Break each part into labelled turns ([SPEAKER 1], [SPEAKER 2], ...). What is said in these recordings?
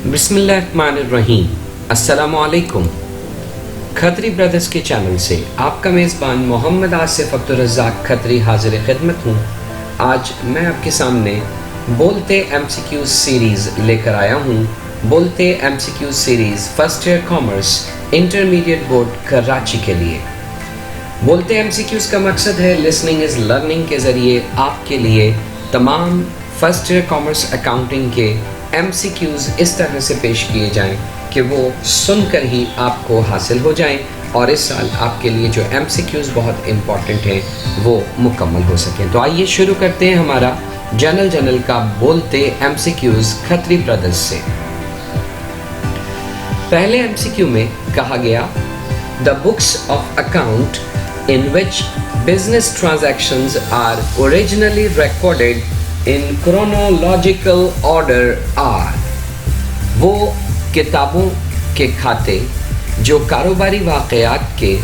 [SPEAKER 1] बिस्मिल्लाहिर्रहमानिर्रहीम। अस्सलामुअलैकुम। खत्री ब्रदर्स के चैनल से आपका मेज़बान मोहम्मद आसिफ अब्दुल रज़्ज़ाक खत्री हाजिर खिदमत हूँ। आज मैं आपके सामने बोलते MCQ सीरीज़ लेकर आया हूँ। बोलते MCQ series first year commerce intermediate board Karachi के लिए। बोलते MCQs का मकसद है लिसनिंग इज़ लर्निंग के ज़रिए आपके लिए तमाम फर्स्ट ईयर कॉमर्स अकाउंटिंग के MCQs इस तरह से पेश किए जाएं कि वो सुनकर ही आपको हासिल हो जाएं और इस साल आपके लिए जो MCQs बहुत इम्पॉर्टेंट हैं वो मुकम्मल हो सकें। तो आइए शुरू करते हैं हमारा जनरल का बोलते MCQs खत्री ब्रदर्स से। पहले MCQ में कहा गया the books of account in which business transactions are originally recorded in chronological order are वो किताबों के खाते जो कारोबारी वाक़यात के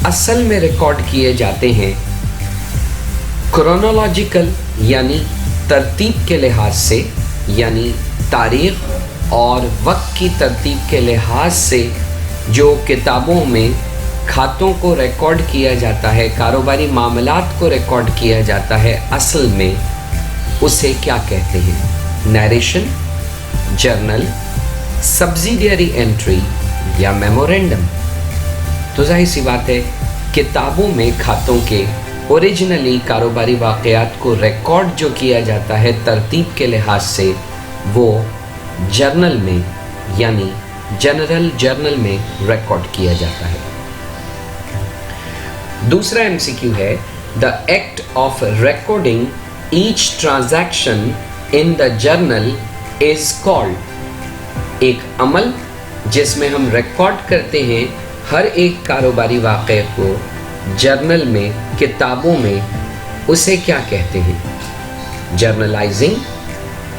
[SPEAKER 1] असल में रिकॉर्ड किए जाते हैं क्रोनोलॉजिकल यानी तरतीब के लिहाज से, यानी तारीख़ और वक्त की तरतीब के लिहाज से जो किताबों में खातों को रिकॉर्ड किया जाता है, कारोबारी मामलात को रिकॉर्ड किया जाता है, असल में उसे क्या कहते हैं? नरेशन, जर्नल, सब्सिडियरी एंट्री या मेमोरेंडम। तो जाहिर सी बात है किताबों में खातों के ओरिजिनली कारोबारी वाक़यात को रिकॉर्ड जो किया जाता है तरतीब के लिहाज से वो जर्नल में यानी जनरल जर्नल में रिकॉर्ड किया जाता है। दूसरा MCQ है the act of recording each transaction in the journal is called. एक अमल जिसमें हम रिकॉर्ड करते हैं हर एक कारोबारी वाक़े को जर्नल में, किताबों में, उसे क्या कहते हैं? जर्नलाइजिंग,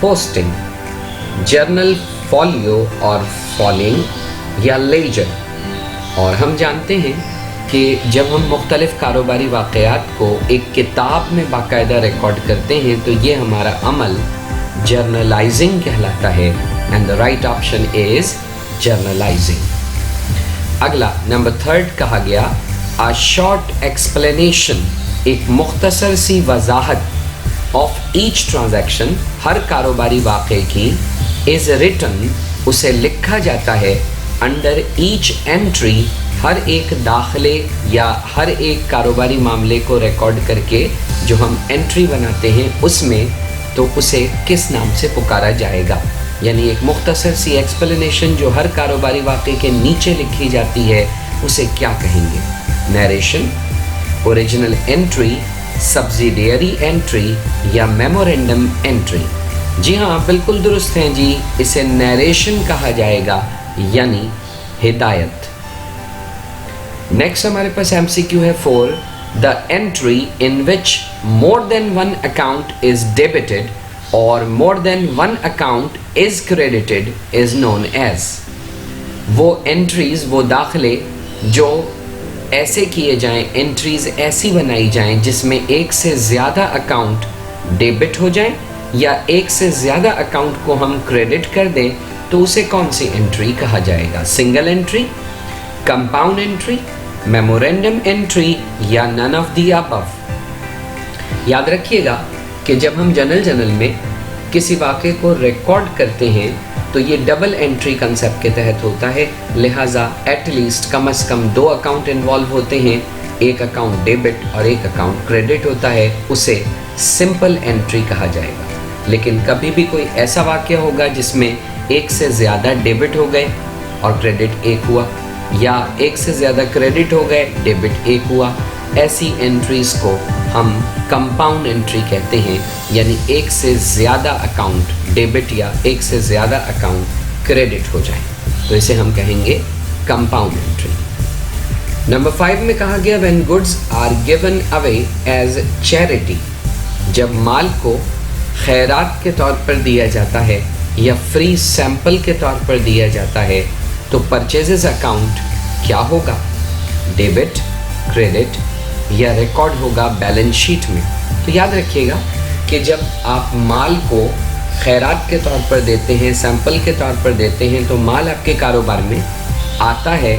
[SPEAKER 1] पोस्टिंग, जर्नल फॉलियो और फॉलिंग या लेजर। और हम जानते हैं कि जब हम मुख्तलिफ़ कारोबारी वाक़यात को एक किताब में बाकायदा रिकॉर्ड करते हैं तो ये हमारा अमल जर्नलाइजिंग कहलाता है and the right option is journalising. अगला नंबर 3 कहा गया अ शॉर्ट एक्सप्लेनेशन, एक मुख्तसर सी वजाहत ऑफ ईच ट्रांजैक्शन, हर कारोबारी वाक़े की, इज़ रिटन, उसे लिखा जाता है, अंडर ईच एंट्री, हर एक दाखिले या हर एक कारोबारी मामले को रिकॉर्ड करके जो हम एंट्री बनाते हैं उसमें, तो उसे किस नाम से पुकारा जाएगा? यानी एक मुख्तसर सी एक्सप्लेनेशन जो हर कारोबारी वाक़े के नीचे लिखी जाती है उसे क्या कहेंगे? Narration, original entry, subsidiary entry या मेमोरेंडम एंट्री? जी हाँ, बिल्कुल दुरुस्त हैं जी, इसे नरेशन कहा जाएगा यानी हिदायत। नेक्स्ट हमारे पास MCQ है 4 the entry in which more than one account is debited और more than one account is credited is known as. वो एंट्रीज, वो दाखिले जो ऐसे किए जाएं, एंट्रीज ऐसी बनाई जाएं जिसमें एक से ज़्यादा अकाउंट डेबिट हो जाएं या एक से ज़्यादा अकाउंट को हम क्रेडिट कर दें, तो उसे कौन सी एंट्री कहा जाएगा? Single entry, compound entry, memorandum entry या नन ऑफ दी अबव? याद रखिएगा कि जब हम जनरल में किसी वाक़े को रिकॉर्ड करते हैं तो ये डबल एंट्री कंसेप्ट के तहत होता है, लिहाजा एटलीस्ट कम से कम 2 अकाउंट इन्वॉल्व होते हैं, एक अकाउंट डेबिट और एक अकाउंट क्रेडिट होता है, उसे सिंपल एंट्री कहा जाएगा। लेकिन कभी भी कोई ऐसा वाक़या होगा जिसमें एक से ज़्यादा डेबिट हो गए और क्रेडिट एक हुआ, या एक से ज़्यादा क्रेडिट हो गए, डेबिट एक हुआ, ऐसी एंट्रीज़ को हम कंपाउंड एंट्री कहते हैं, यानी एक से ज़्यादा अकाउंट डेबिट या एक से ज़्यादा अकाउंट क्रेडिट हो जाए तो इसे हम कहेंगे कंपाउंड एंट्री। नंबर 5 में कहा गया when goods are given away as charity, जब माल को खैरात के तौर पर दिया जाता है या फ्री सैंपल के तौर पर दिया जाता है तो परचेजेस अकाउंट क्या होगा? डेबिट, क्रेडिट या रिकॉर्ड होगा बैलेंस शीट में? तो याद रखिएगा कि जब आप माल को खैरात के तौर पर देते हैं, सैंपल के तौर पर देते हैं, तो माल आपके कारोबार में आता है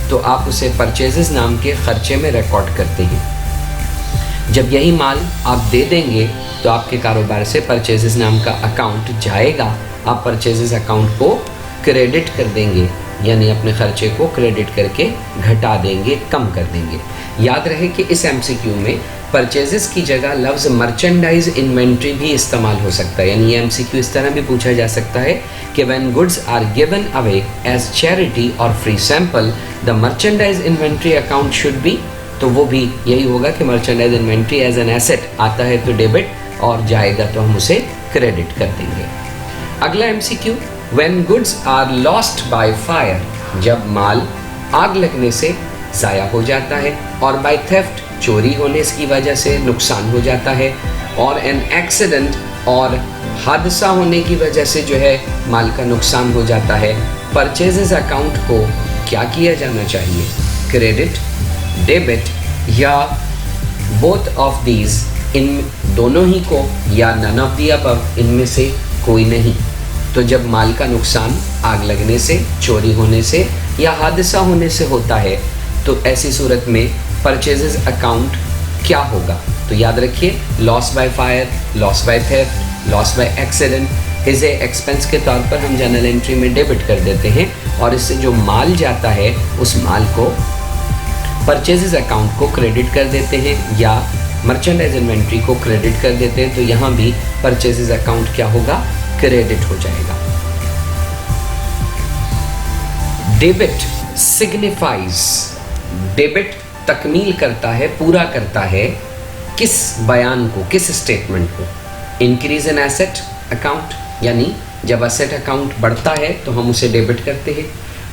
[SPEAKER 1] तो आप उसे परचेजेस नाम के खर्चे में रिकॉर्ड करते हैं। जब यही माल आप दे देंगे तो आपके कारोबार से परचेजेस नाम का अकाउंट जाएगा, आप परचेजेस अकाउंट को क्रेडिट कर देंगे, यानी अपने खर्चे को क्रेडिट करके घटा देंगे, कम कर देंगे। याद रहे कि इस एमसीक्यू में परचेजेस की जगह लफ्ज़ मर्चेंडाइज इन्वेंट्री भी इस्तेमाल हो सकता है, यानी ये एमसीक्यू इस तरह भी पूछा जा सकता है कि when goods are given away as charity और free sample the merchandise inventory account should be, तो वो भी यही होगा कि merchandise inventory as an asset आता है तो डेबिट और जाएगा तो हम उसे क्रेडिट कर देंगे। अगला MCQ, when goods are lost by fire, जब माल आग लगने से ज़ाया हो जाता है, और बाय थेफ्ट, चोरी होने की वजह से नुकसान हो जाता है, और एन एक्सीडेंट, और हादसा होने की वजह से जो है माल का नुकसान हो जाता है, परचेजेस अकाउंट को क्या किया जाना चाहिए? क्रेडिट, डेबिट या बोथ ऑफ दीज, इन दोनों ही को, या नन ऑफ दी अबव, इनमें से कोई नहीं। तो जब माल का नुकसान आग लगने से, चोरी होने से या हादसा होने से होता है तो ऐसी सूरत में परचेजेस अकाउंट क्या होगा? तो याद रखिए, loss by fire, loss by theft, loss by accident इसे एक्सपेंस के तौर पर हम जर्नल एंट्री में डेबिट कर देते हैं, और इससे जो माल जाता है उस माल को परचेजेस अकाउंट को क्रेडिट कर देते हैं या मर्चेंडाइज इन्वेंट्री को क्रेडिट कर देते हैं, तो यहाँ भी परचेजेस अकाउंट क्या होगा? क्रेडिट हो जाएगा। डेबिट सिग्निफाइज, डेबिट तकमील करता है, पूरा करता है किस बयान को, किस स्टेटमेंट को? इंक्रीज इन एसेट अकाउंट, यानी जब एसेट अकाउंट बढ़ता है तो हम उसे डेबिट करते हैं,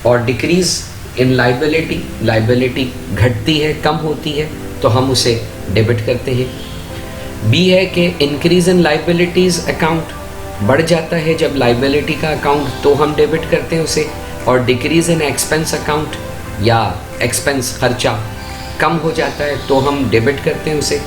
[SPEAKER 1] और डिक्रीज इन लाइबिलिटी, लाइबिलिटी घटती है, कम होती है तो हम उसे डेबिट करते हैं। बी है कि इंक्रीज इन लाइबिलिटीज अकाउंट, बढ़ जाता है जब लाइबिलिटी का अकाउंट तो हम डेबिट करते हैं उसे, और डिक्रीज इन एक्सपेंस अकाउंट या एक्सपेंस खर्चा कम हो जाता है तो हम डेबिट करते हैं उसे।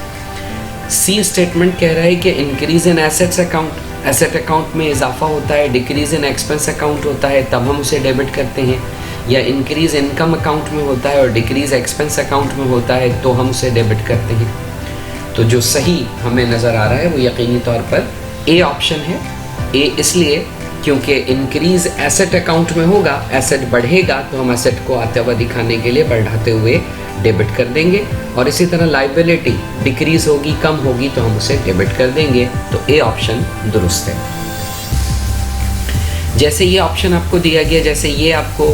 [SPEAKER 1] सी स्टेटमेंट कह रहा है कि increase in assets account, asset account में इजाफा होता है, डिक्रीज इन एक्सपेंस अकाउंट होता है तब हम उसे डेबिट करते हैं, या इंक्रीज इनकम अकाउंट में होता है और डिक्रीज एक्सपेंस अकाउंट में होता है तो हम उसे डेबिट करते हैं। तो जो सही हमें नज़र आ रहा है वो यकीनी तौर पर ए ऑप्शन है। ए इसलिए क्योंकि इंक्रीज एसेट अकाउंट में होगा, एसेट बढ़ेगा तो हम एसेट को आते हुए दिखाने के लिए बढ़ाते हुए डेबिट कर देंगे, और इसी तरह लाइबिलिटी डिक्रीज होगी, कम होगी तो हम उसे डेबिट कर देंगे, तो ए ऑप्शन दुरुस्त है। जैसे ये ऑप्शन आपको दिया गया, जैसे ये आपको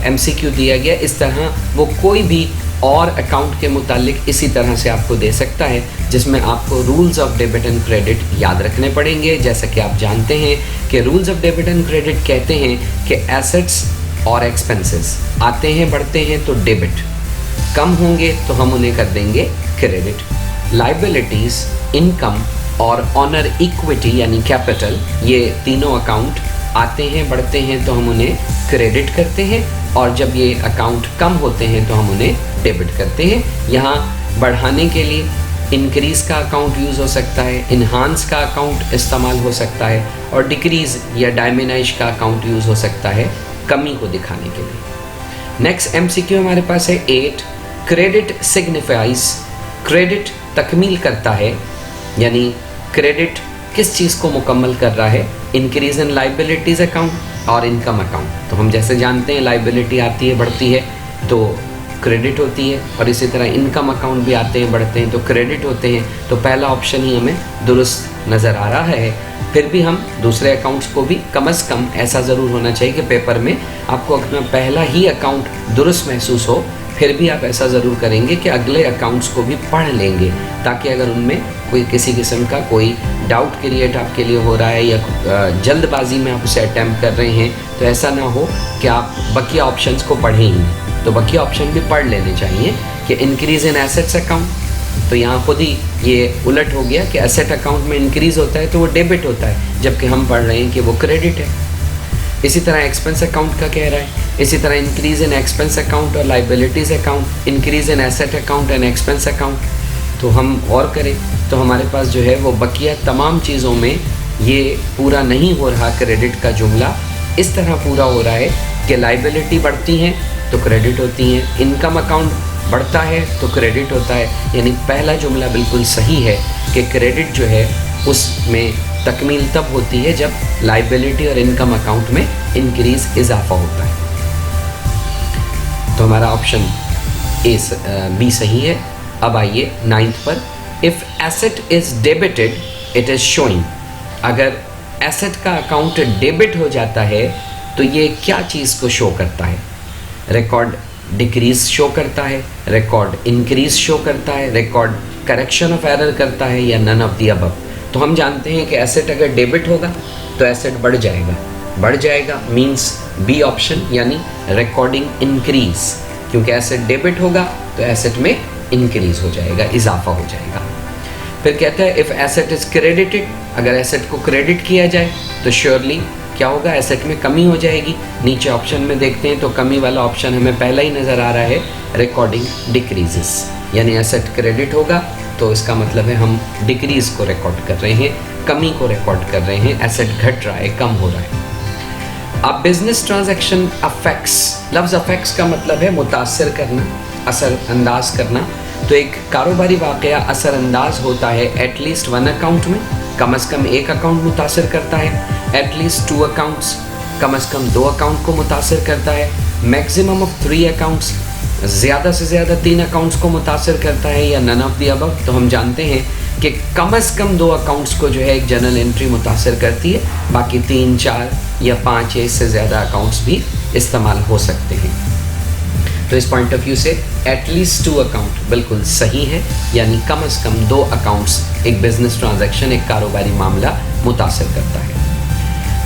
[SPEAKER 1] एमसीक्यू दिया गया, इस तरह वो कोई भी और अकाउंट के मुतालिक इसी तरह से आपको दे सकता है, जिसमें आपको rules of debit and credit याद रखने पड़ेंगे। जैसा कि आप जानते हैं कि rules of debit and credit कहते हैं कि एसेट्स और एक्सपेंसेस आते हैं, बढ़ते हैं तो डेबिट, कम होंगे तो हम उन्हें कर देंगे क्रेडिट। लाइबिलिटीज़, इनकम और ऑनर इक्विटी यानी कैपिटल, ये तीनों अकाउंट आते हैं, बढ़ते हैं तो हम उन्हें क्रेडिट करते हैं, और जब ये अकाउंट कम होते हैं तो हम उन्हें डेबिट करते हैं। यहाँ बढ़ाने के लिए इंक्रीज़ का अकाउंट यूज़ हो सकता है, इन्हांस का अकाउंट इस्तेमाल हो सकता है, और डिक्रीज़ या डायमिनाइज का अकाउंट यूज़ हो सकता है कमी को दिखाने के लिए। नेक्स्ट एमसीक्यू हमारे पास है 8, क्रेडिट सिग्निफाइज, क्रेडिट तकमील करता है, यानी क्रेडिट किस चीज़ को मुकम्मल कर रहा है? इंक्रीज इन लाइबिलिटीज़ अकाउंट और इनकम अकाउंट। तो हम जैसे जानते हैं लाइबिलिटी आती है, बढ़ती है तो क्रेडिट होती है, और इसी तरह इनकम अकाउंट भी आते हैं, बढ़ते हैं तो क्रेडिट होते हैं। तो पहला ऑप्शन ही हमें दुरुस्त नज़र आ रहा है। फिर भी हम दूसरे अकाउंट्स को भी कम से कम ऐसा ज़रूर होना चाहिए कि पेपर में आपको अपना पहला ही अकाउंट दुरुस्त महसूस हो, फिर भी आप ऐसा ज़रूर करेंगे कि अगले अकाउंट्स को भी पढ़ लेंगे, ताकि अगर उनमें कोई किसी किस्म का कोई डाउट क्रिएट आपके लिए हो रहा है या जल्दबाजी में आप उसे अटैम्प्ट कर रहे हैं तो ऐसा ना हो कि आप बकिया ऑप्शंस को पढ़ें ही नहीं। तो बकिया ऑप्शन भी पढ़ लेने चाहिए कि इंक्रीज इन एसेट्स अकाउंट, तो यहाँ खुद ही ये उलट हो गया कि एसेट अकाउंट में इंक्रीज़ होता है तो वो डेबिट होता है, जबकि हम पढ़ रहे हैं कि वो क्रेडिट है। इसी तरह एक्सपेंस अकाउंट का कह रहा है, इसी तरह इंक्रीज़ इन एक्सपेंस अकाउंट और liabilities account, increase in asset account and expense account. तो हम और करें तो हमारे पास जो है वो बकिया तमाम चीज़ों में ये पूरा नहीं हो रहा क्रेडिट का जुमला, इस तरह पूरा हो रहा है कि लाइबिलिटी बढ़ती हैं तो क्रेडिट होती हैं, इनकम अकाउंट बढ़ता है तो क्रेडिट होता है। यानी पहला जुमला बिल्कुल सही है कि क्रेडिट जो है उसमें तकमील तब होती है जब लाइबिलिटी और इनकम अकाउंट में इंक्रीज इजाफा होता है। तो हमारा ऑप्शन बी सही है। अब आइए 9th पर, if asset is debited it is showing. अगर एसेट का अकाउंट डेबिट हो जाता है तो ये क्या चीज़ को शो करता है? रिकॉर्ड डिक्रीज शो करता है, रिकॉर्ड इंक्रीज शो करता है, रिकॉर्ड करेक्शन ऑफ एरर करता है, या नन ऑफ द अबव। तो हम जानते हैं कि एसेट अगर डेबिट होगा तो एसेट बढ़ जाएगा मींस बी ऑप्शन, यानी रिकॉर्डिंग इंक्रीज, क्योंकि एसेट डेबिट होगा तो एसेट में इंक्रीज हो जाएगा, इजाफा हो जाएगा। फिर कहता है इफ़ एसेट इज़ क्रेडिटेड, अगर एसेट को क्रेडिट किया जाए तो श्योरली क्या होगा, एसेट में कमी हो जाएगी। नीचे ऑप्शन में देखते हैं तो कमी वाला ऑप्शन हमें पहला ही नज़र आ रहा है, रिकॉर्डिंग डिक्रीजेस, यानी एसेट क्रेडिट होगा तो इसका मतलब है हम डिक्रीज को रिकॉर्ड कर रहे हैं, कमी को रिकॉर्ड कर रहे हैं, एसेट घट रहा है, कम हो रहा है। अब बिजनेस ट्रांजैक्शन अफेक्ट्स, लफ्ज़ अफेक्ट्स का मतलब है मुतासर करना, असरअंदाज करना। तो एक कारोबारी वाक़या असरअंदाज होता है एटलीस्ट वन अकाउंट में, कम से कम एक अकाउंट मुतासर करता है, एटलीस्ट 2 अकाउंट्स, कम से कम 2 अकाउंट को मुतासर करता है, मैक्सिमम ऑफ 3 अकाउंट्स, ज़्यादा से ज़्यादा 3 अकाउंट्स को मुतासर करता है, या नन ऑफ द अबव। तो हम जानते हैं कि कम से कम 2 अकाउंट्स को जो है एक जर्नल एंट्री मुतासर करती है, बाकी 3, 4 या 5 या इससे ज़्यादा अकाउंट्स भी इस्तेमाल हो सकते हैं। तो इस पॉइंट ऑफ व्यू से एटलीस्ट 2 अकाउंट बिल्कुल सही है, यानी कम से कम 2 अकाउंट्स एक बिजनेस ट्रांजैक्शन, एक कारोबारी मामला मुतासर करता है।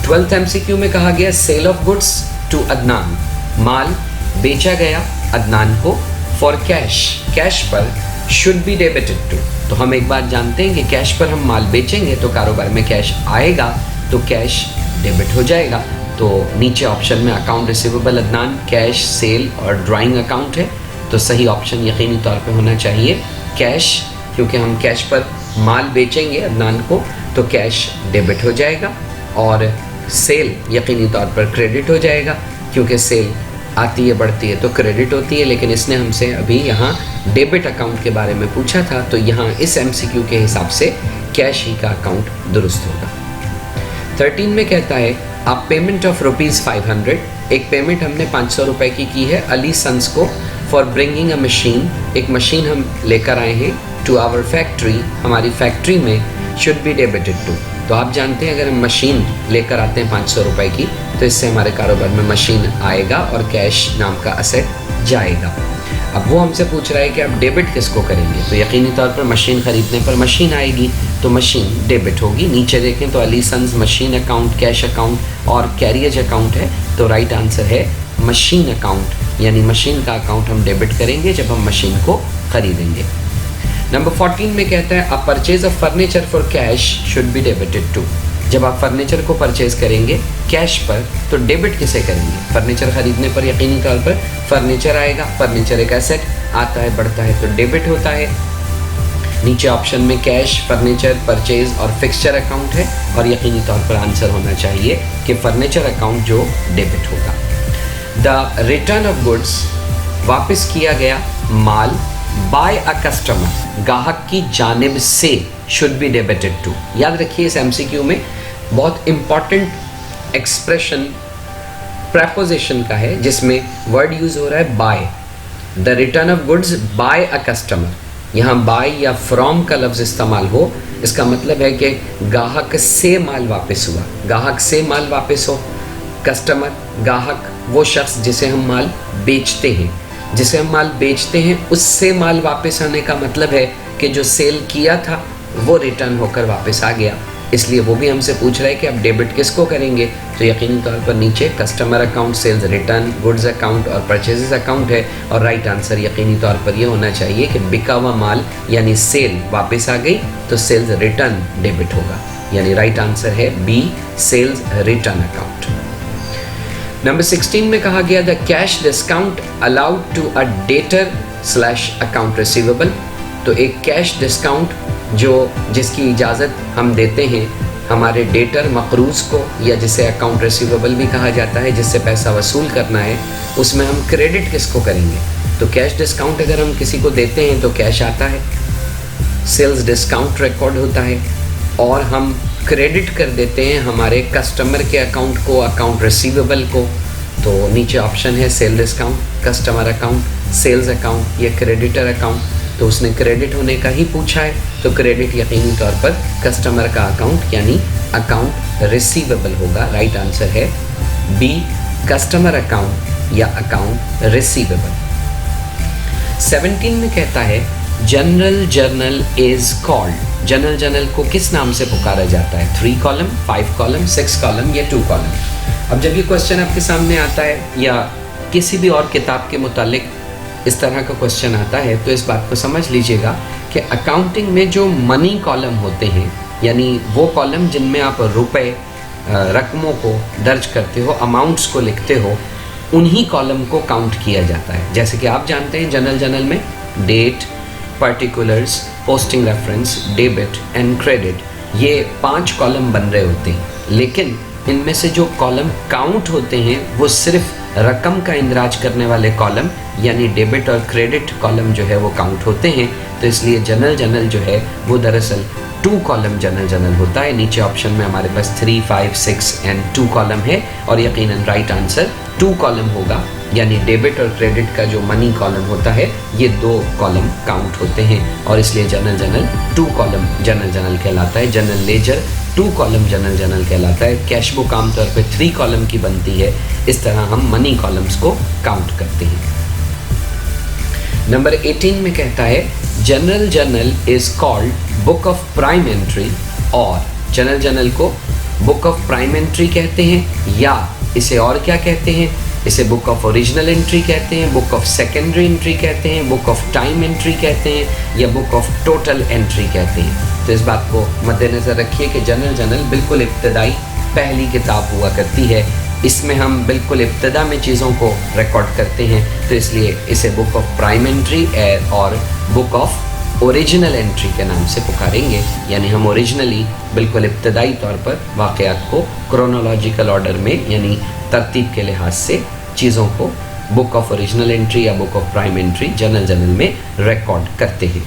[SPEAKER 1] 12th MCQ में कहा गया sale of goods to Adnan, माल बेचा गया अदनान को फॉर कैश, कैश पर शुड बी डेबिटेड टू। तो हम एक बात जानते हैं कि कैश पर हम माल बेचेंगे तो कारोबार में कैश आएगा तो कैश डेबिट हो जाएगा। तो नीचे ऑप्शन में account receivable Adnan, cash, sale और ड्राइंग अकाउंट है, तो सही ऑप्शन यकीनी तौर पे होना चाहिए कैश, क्योंकि हम कैश पर माल बेचेंगे अदनान को तो कैश डेबिट हो जाएगा, और सेल यकीनी तौर पर क्रेडिट हो जाएगा, क्योंकि सेल आती है बढ़ती है तो क्रेडिट होती है, लेकिन इसने हमसे अभी यहाँ डेबिट अकाउंट के बारे में पूछा था, तो यहाँ इस MCQ के हिसाब से कैश ही का अकाउंट दुरुस्त होगा। 13 में कहता है अ पेमेंट ऑफ ₹500, एक पेमेंट हमने 500 रुपये की है अली सन्स को फॉर ब्रिंगिंग अ मशीन, एक मशीन हम लेकर आए हैं टू आवर फैक्ट्री, हमारी फैक्ट्री में, शुड बी डेबिटेड टू। तो आप जानते हैं अगर हम मशीन लेकर आते हैं 500 रुपये की तो इससे हमारे कारोबार में मशीन आएगा और कैश नाम का असेट जाएगा। अब वो हमसे पूछ रहा है कि आप डेबिट किसको करेंगे, तो यकीनी तौर पर मशीन ख़रीदने पर मशीन आएगी तो मशीन डेबिट होगी। नीचे देखें तो Ali sons machine account, cash account और कैरियज अकाउंट है, तो राइट आंसर है मशीन अकाउंट, यानी मशीन का अकाउंट हम डेबिट करेंगे जब हम मशीन को ख़रीदेंगे। नंबर 14 में कहता है a purchase of furniture for cash should be debited to. जब आप फर्नीचर को परचेज करेंगे कैश पर तो डेबिट किसे करेंगे? फर्नीचर ख़रीदने पर यकीनी तौर पर फर्नीचर आएगा, फर्नीचर एक एसेट आता है बढ़ता है तो डेबिट होता है। नीचे ऑप्शन में कैश, फर्नीचर, परचेज और फिक्सचर अकाउंट है, और यकीनी तौर पर आंसर होना चाहिए कि फर्नीचर अकाउंट जो डेबिट होगा। द रिटर्न ऑफ गुड्स, वापस किया गया माल, बाय अ कस्टमर, गाहक की जानिब से, शुड बी डेबिटेड टू। याद रखिए इस MCQ में बहुत इंपॉर्टेंट एक्सप्रेशन प्रेपोजिशन का है जिसमें वर्ड यूज हो रहा है by. The return of goods by a customer, यहाँ बाय या फ्रॉम का लफ्ज़ इस्तेमाल हो, इसका मतलब है कि गाहक से माल वापस हुआ, गाहक से माल वापस हो। कस्टमर, गाहक, वो शख्स जिसे हम माल बेचते हैं, जिसे हम माल बेचते हैं उससे माल वापस आने का मतलब है कि जो सेल किया था वो रिटर्न होकर वापस आ गया, इसलिए वो भी हमसे पूछ रहा है कि आप डेबिट किसको करेंगे, तो यकीनी तौर पर नीचे customer account, sales return, goods account और परचेजेस अकाउंट है, और राइट आंसर यकीनी तौर पर ये होना चाहिए कि बिका हुआ माल यानी सेल वापस आ गई तो सेल्स रिटर्न डेबिट होगा, यानी राइट आंसर है B, sales return account. Number 16 में कहा गया the cash discount allowed to a debtor slash account receivable, तो एक कैश डिस्काउंट जो जिसकी इजाज़त हम देते हैं हमारे डेटर मकरूज़ को, या जिसे अकाउंट रिसीवेबल भी कहा जाता है, जिससे पैसा वसूल करना है, उसमें हम क्रेडिट किसको करेंगे? तो कैश डिस्काउंट अगर हम किसी को देते हैं तो कैश आता है, सेल्स डिस्काउंट रिकॉर्ड होता है, और हम क्रेडिट कर देते हैं हमारे कस्टमर के अकाउंट को, अकाउंट रिसीवेबल को। तो नीचे ऑप्शन है sale discount, customer account, sales account या क्रेडिटर अकाउंट। तो उसने क्रेडिट होने का ही पूछा है, तो क्रेडिट यकीनी तौर पर कस्टमर का अकाउंट यानी अकाउंट रिसीवेबल होगा। राइट आंसर है बी, कस्टमर अकाउंट या अकाउंट रिसीवेबल। 17 में कहता है general journal is called. General journal को किस नाम से पुकारा जाता है? 3 कॉलम, 5 कॉलम, 6 कॉलम या 2 कॉलम? अब जब ये क्वेश्चन आपके सामने आता है या किसी भी और किताब के मुतालिक इस तरह का क्वेश्चन आता है, तो इस बात को समझ लीजिएगा कि अकाउंटिंग में जो मनी कॉलम होते हैं, यानी वो कॉलम जिनमें आप रुपए, रकमों को दर्ज करते हो, अमाउंट्स को लिखते हो, उन्हीं कॉलम को काउंट किया जाता है। जैसे कि आप जानते हैं जनरल जर्नल में date, particulars, posting reference, debit and credit, ये 5 कॉलम बन रहे होते हैं। लेकिन इनमें से जो कॉलम काउंट होते हैं वो सिर्फ रकम का इंदराज करने वाले कॉलम यानी डेबिट और क्रेडिट कॉलम जो है वो काउंट होते हैं। तो इसलिए जनरल जर्नल जो है वो दरअसल 2 कॉलम जनरल जर्नल होता है। नीचे ऑप्शन में हमारे पास 3, 5, 6 एंड 2 कॉलम है, और यकीनन राइट आंसर 2 कॉलम होगा, यानी डेबिट और क्रेडिट का जो मनी कॉलम होता है ये 2 कॉलम काउंट होते हैं, और इसलिए general journal 2 column general journal कहलाता है। General ledger 2 column general journal कहलाता है। कैश बुक आमतौर पे 3 कॉलम की बनती है। इस तरह हम मनी कॉलम्स को काउंट करते हैं। नंबर 18 में कहता है general journal is called book of prime entry, और जनरल जर्नल को बुक ऑफ प्राइम एंट्री कहते हैं, या इसे और क्या कहते हैं? इसे बुक ऑफ ओरिजिनल एंट्री कहते हैं, बुक ऑफ सेकेंडरी एंट्री कहते हैं, बुक ऑफ टाइम एंट्री कहते हैं, या बुक ऑफ टोटल एंट्री कहते हैं। तो इस बात को मद्देनज़र रखिए कि जनरल जर्नल बिल्कुल इब्तदाई पहली किताब हुआ करती है। इसमें हम बिल्कुल इब्तदा में चीज़ों को रिकॉर्ड करते हैं, तो इसलिए इसे बुक ऑफ प्राइम एंट्री और बुक ऑफ ओरिजिनल एंट्री के नाम से पुकारेंगे। यानी हम ओरिजिनली बिल्कुल इब्तदाई तौर पर वाक़यात को क्रोनोलॉजिकल ऑर्डर में यानी तरतीब के लिहाज से चीज़ों को बुक ऑफ ओरिजिनल एंट्री या book of prime entry general journal में रिकॉर्ड करते हैं।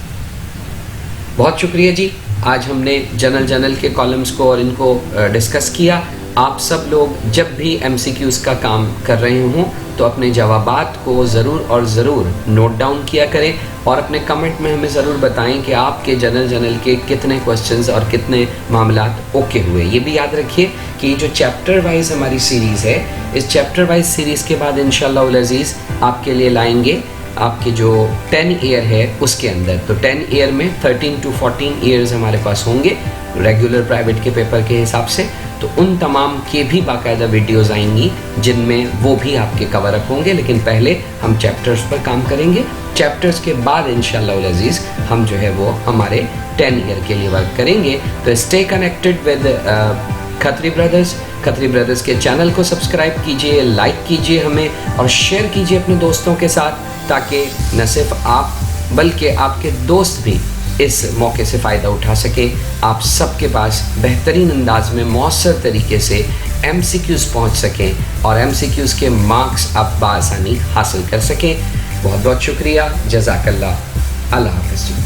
[SPEAKER 1] बहुत शुक्रिया जी, आज हमने जनरल जर्नल के कॉलम्स को और इनको डिस्कस किया। आप सब लोग जब भी MCQs का काम कर रहे हों तो अपने जवाबात को ज़रूर और ज़रूर नोट डाउन किया करें, और अपने कमेंट में हमें ज़रूर बताएं कि आपके जनरल जर्नल के कितने क्वेश्चंस और कितने मामलात ओके हुए। ये भी याद रखिए कि जो चैप्टर वाइज हमारी सीरीज़ है, इस चैप्टर वाइज सीरीज़ के बाद इंशाअल्लाह उल अज़ीज़ आपके लिए लाएंगे आपके जो 10 ईयर है उसके अंदर। तो 10 ईयर में 13 to 14 ईयर्स हमारे पास होंगे रेगुलर प्राइवेट के पेपर के हिसाब से, तो उन तमाम के भी बाकायदा वीडियोस आएंगी जिनमें वो भी आपके कवर अप होंगे। लेकिन पहले हम चैप्टर्स पर काम करेंगे, चैप्टर्स के बाद इंशाअल्लाह उल अज़ीज़ हम जो है वो हमारे 10 ईयर के लिए वर्क करेंगे। तो stay connected with Khatri brothers. Khatri brothers के चैनल को सब्सक्राइब कीजिए, लाइक कीजिए हमें, और शेयर कीजिए अपने दोस्तों के साथ, ताकि न सिर्फ आप बल्कि आपके दोस्त भी इस मौके से फ़ायदा उठा सकें। आप सबके पास बेहतरीन अंदाज में मौसर तरीके से MCQs पहुंच सकें और MCQs के मार्क्स आप बआसानी हासिल कर सकें। बहुत बहुत शुक्रिया, जज़ाकल्लाह, अल्लाह हाफ़िज़।